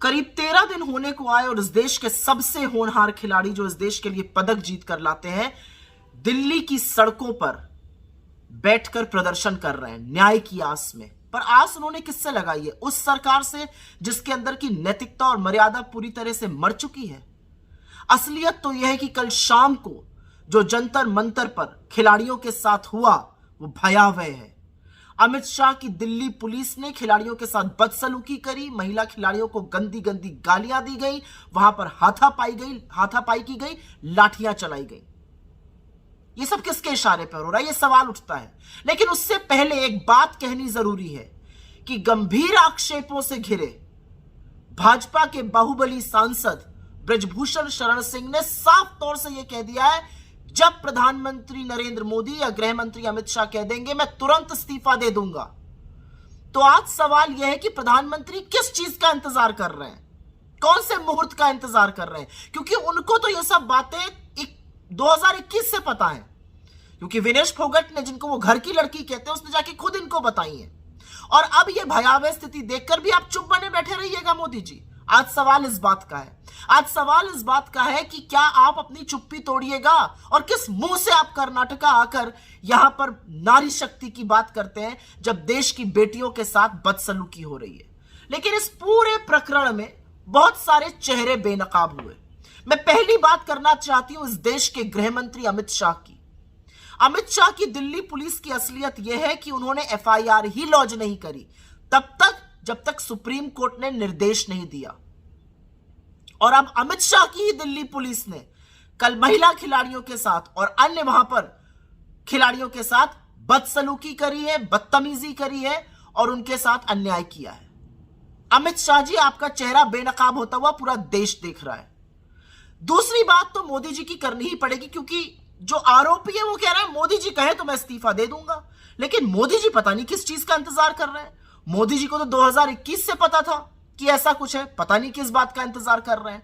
करीब 13 दिन होने को आए और इस देश के सबसे होनहार खिलाड़ी जो इस देश के लिए पदक जीत कर लाते हैं, दिल्ली की सड़कों पर बैठकर प्रदर्शन कर रहे हैं न्याय की आस में। पर आस उन्होंने किससे लगाई है? उस सरकार से जिसके अंदर की नैतिकता और मर्यादा पूरी तरह से मर चुकी है। असलियत तो यह है कि कल शाम को जो जंतर मंतर पर खिलाड़ियों के साथ हुआ वो भयावह है। अमित शाह की दिल्ली पुलिस ने खिलाड़ियों के साथ बदसलूकी करी, महिला खिलाड़ियों को गंदी गंदी गालियां दी गई, वहां पर हाथापाई की गई, लाठियां चलाई गई। ये सब किसके इशारे पर हो रहा है? ये सवाल उठता है। लेकिन उससे पहले एक बात कहनी जरूरी है कि गंभीर आक्षेपों से घिरे भाजपा के बाहुबली सांसद ब्रजभूषण शरण सिंह ने साफ तौर से यह कह दिया है, जब प्रधानमंत्री नरेंद्र मोदी या गृह मंत्री अमित शाह कह देंगे मैं तुरंत इस्तीफा दे दूंगा। तो आज सवाल यह है कि प्रधानमंत्री किस चीज का इंतजार कर रहे हैं, कौन से मुहूर्त का इंतजार कर रहे हैं? क्योंकि उनको तो यह सब बातें 2021 से पता है, क्योंकि विनेश फोगट ने, जिनको वो घर की लड़की कहते हैं, उसने जाके खुद इनको बताई है। और अब ये भयावह स्थिति देखकर भी आप चुप बने बैठे रहिएगा मोदी जी? आज सवाल इस बात का है, आज सवाल इस बात का है कि क्या आप अपनी चुप्पी तोड़िएगा? और किस मुंह से आप कर्नाटका आकर यहां पर नारी शक्ति की बात करते हैं जब देश की बेटियों के साथ बदसलूकी हो रही है? लेकिन इस पूरे प्रकरण में बहुत सारे चेहरे बेनकाब हुए। मैं पहली बात करना चाहती हूं इस देश के गृह मंत्री अमित शाह की। अमित शाह की दिल्ली पुलिस की असलियत यह है कि उन्होंने एफआईआर ही लॉन्च नहीं करी तब तक जब तक सुप्रीम कोर्ट ने निर्देश नहीं दिया। और अब अमित शाह की ही दिल्ली पुलिस ने कल महिला खिलाड़ियों के साथ और अन्य वहां पर खिलाड़ियों के साथ बदसलूकी करी है, बदतमीजी करी है और उनके साथ अन्याय किया है। अमित शाह जी, आपका चेहरा बेनकाब होता हुआ पूरा देश देख रहा है। दूसरी बात तो मोदी जी की करनी ही पड़ेगी, क्योंकि जो आरोपी है वो कह रहा है मोदी जी कहे तो मैं इस्तीफा दे दूंगा। लेकिन मोदी जी पता नहीं किस चीज का इंतजार कर रहे हैं। मोदी जी को तो 2021 से पता था कि ऐसा कुछ है, पता नहीं किस बात का इंतजार कर रहे हैं।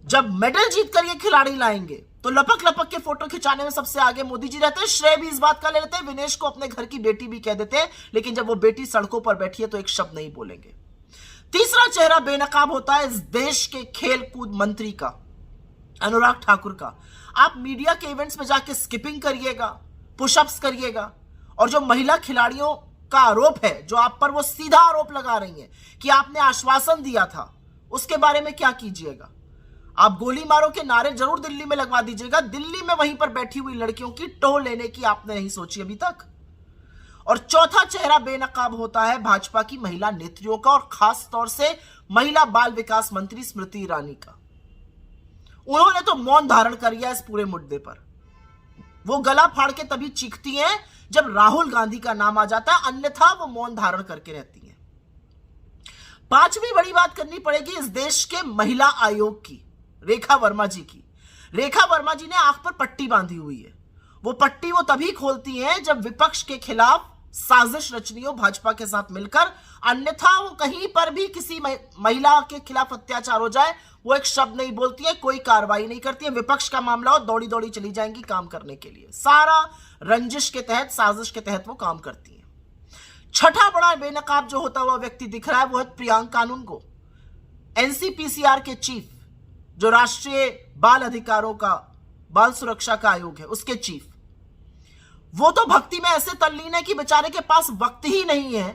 जब मेडल जीत कर ये खिलाड़ी लाएंगे तो लपक लपक के फोटो खिंचाने में सबसे आगे मोदी जी रहते हैं। श्रेय भी इस बात का ले लेते हैं, विनेश को अपने घर की बेटी भी कह देते हैं, लेकिन जब वो बेटी सड़कों पर बैठी है तो एक शब्द नहीं बोलेंगे। तीसरा चेहरा बेनकाब होता है इस देश के खेल कूद मंत्री का, अनुराग ठाकुर का। आप मीडिया के इवेंट्स में जाके स्किपिंग करिएगा, पुशअप्स करिएगा, और जो महिला खिलाड़ियों का आरोप है, जो आप पर वो सीधा आरोप लगा रही हैं कि आपने आश्वासन दिया था, उसके बारे में क्या कीजिएगा? आप गोली मारो के नारे जरूर दिल्ली में लगवा दीजिएगा, दिल्ली में वहीं पर बैठी हुई लड़कियों की टो लेने की आपने नहीं सोची अभी तक। और चौथा चेहरा बेनकाब होता है भाजपा की महिला नेत्रियों का, और खास तौर से महिला बाल विकास मंत्री स्मृति ईरानी का। उन्होंने तो मौन धारण कर लिया इस पूरे मुद्दे पर। वो गला फाड़ के तभी चीखती हैं जब राहुल गांधी का नाम आ जाता है, अन्यथा वो मौन धारण करके रहती हैं। पांचवी बड़ी बात करनी पड़ेगी इस देश के महिला आयोग की, रेखा वर्मा जी की। रेखा वर्मा जी ने आंख पर पट्टी बांधी हुई है। वो पट्टी वो तभी खोलती हैं जब विपक्ष के खिलाफ साजिश रचनी हो भाजपा के साथ मिलकर, अन्यथा वो कहीं पर भी किसी महिला के खिलाफ अत्याचार हो जाए वो एक शब्द नहीं बोलती है, कोई कार्रवाई नहीं करती है। विपक्ष का मामला हो दौड़ी दौड़ी चली जाएंगी काम करने के लिए। सारा रंजिश के तहत, साजिश के तहत वो काम करती है। छठा बड़ा बेनकाब जो होता हुआ व्यक्ति दिख रहा है वो है प्रियांक कानूनगो, एनसीपीसीआर के चीफ, जो राष्ट्रीय बाल अधिकारों का, बाल सुरक्षा का आयोग है, उसके चीफ। वो तो भक्ति में ऐसे तल्लीन है कि बेचारे के पास वक्त ही नहीं है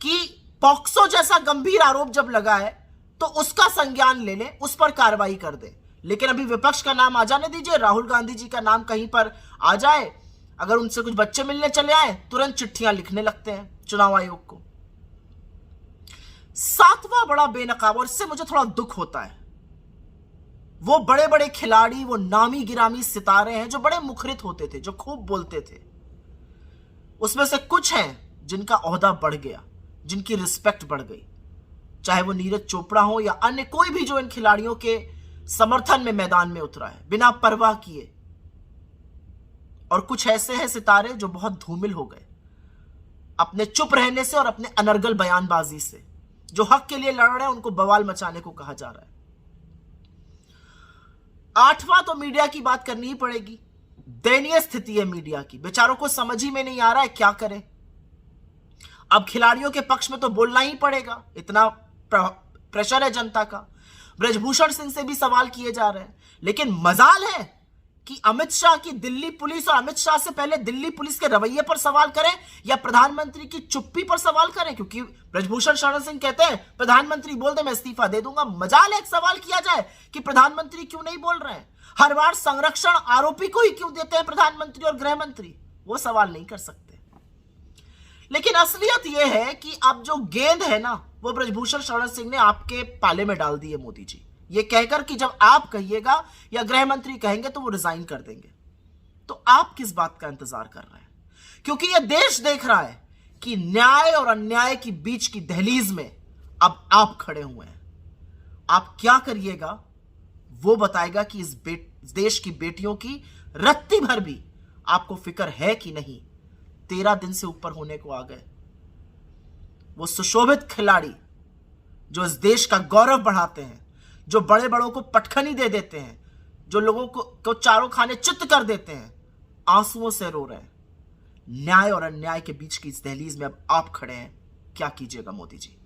कि पॉक्सो जैसा गंभीर आरोप जब लगा है तो उसका संज्ञान ले ले, उस पर कार्रवाई कर दे। लेकिन अभी विपक्ष का नाम आ जाने दीजिए, राहुल गांधी जी का नाम कहीं पर आ जाए, अगर उनसे कुछ बच्चे मिलने चले आए तुरंत चिट्ठियां लिखने लगते हैं चुनाव आयोग को। सातवां बड़ा बेनकाब, और इससे मुझे थोड़ा दुख होता है, वो बड़े बड़े खिलाड़ी, वो नामी गिरामी सितारे हैं जो बड़े मुखरित होते थे, जो खूब बोलते थे। उसमें से कुछ हैं जिनका ओहदा बढ़ गया, जिनकी रिस्पेक्ट बढ़ गई, चाहे वो नीरज चोपड़ा हो या अन्य कोई भी जो इन खिलाड़ियों के समर्थन में मैदान में उतरा है बिना परवाह किए। और कुछ ऐसे हैं सितारे जो बहुत धूमिल हो गए अपने चुप रहने से और अपने अनर्गल बयानबाजी से। जो हक के लिए लड़ रहे हैं उनको बवाल मचाने को कहा जा रहा है। आठवां तो मीडिया की बात करनी ही पड़ेगी। दयनीय स्थिति है मीडिया की, बेचारों को समझ ही में नहीं आ रहा है क्या करें। अब खिलाड़ियों के पक्ष में तो बोलना ही पड़ेगा, इतना प्रेशर है जनता का। ब्रजभूषण सिंह से भी सवाल किए जा रहे हैं, लेकिन मजाल है कि अमित शाह की दिल्ली पुलिस और अमित शाह से पहले दिल्ली पुलिस के रवैये पर सवाल करें या प्रधानमंत्री की चुप्पी पर सवाल करें, क्योंकि ब्रजभूषण शरण सिंह कहते हैं प्रधानमंत्री बोल दे मैं इस्तीफा दे दूंगा। मजाल है एक सवाल किया जाए कि प्रधानमंत्री क्यों नहीं बोल रहे हैं। हर बार संरक्षण आरोपी को ही क्यों देते हैं प्रधानमंत्री और गृह मंत्री, वो सवाल नहीं कर सकते। लेकिन असलियत यह है कि अब जो गेंद है ना वो ब्रजभूषण शरण सिंह ने आपके पाले में डाल दी है मोदी जी, ये कहकर कि जब आप कहिएगा या गृह मंत्री कहेंगे तो वो रिजाइन कर देंगे। तो आप किस बात का इंतजार कर रहे हैं? क्योंकि यह देश देख रहा है कि न्याय और अन्याय की बीच की दहलीज में अब आप खड़े हुए हैं। आप क्या करिएगा वो बताएगा कि इस देश की बेटियों की रत्ती भर भी आपको फिक्र है कि नहीं। 13 दिन से ऊपर होने को आ गए। वो सुशोभित खिलाड़ी जो इस देश का गौरव बढ़ाते हैं, जो बड़े बड़ों को पटखनी दे देते हैं, जो लोगों को चारों खाने चित्त कर देते हैं, आंसुओं से रो रहे हैं। न्याय और अन्याय के बीच की इस दहलीज में अब आप खड़े हैं। क्या कीजिएगा मोदी जी?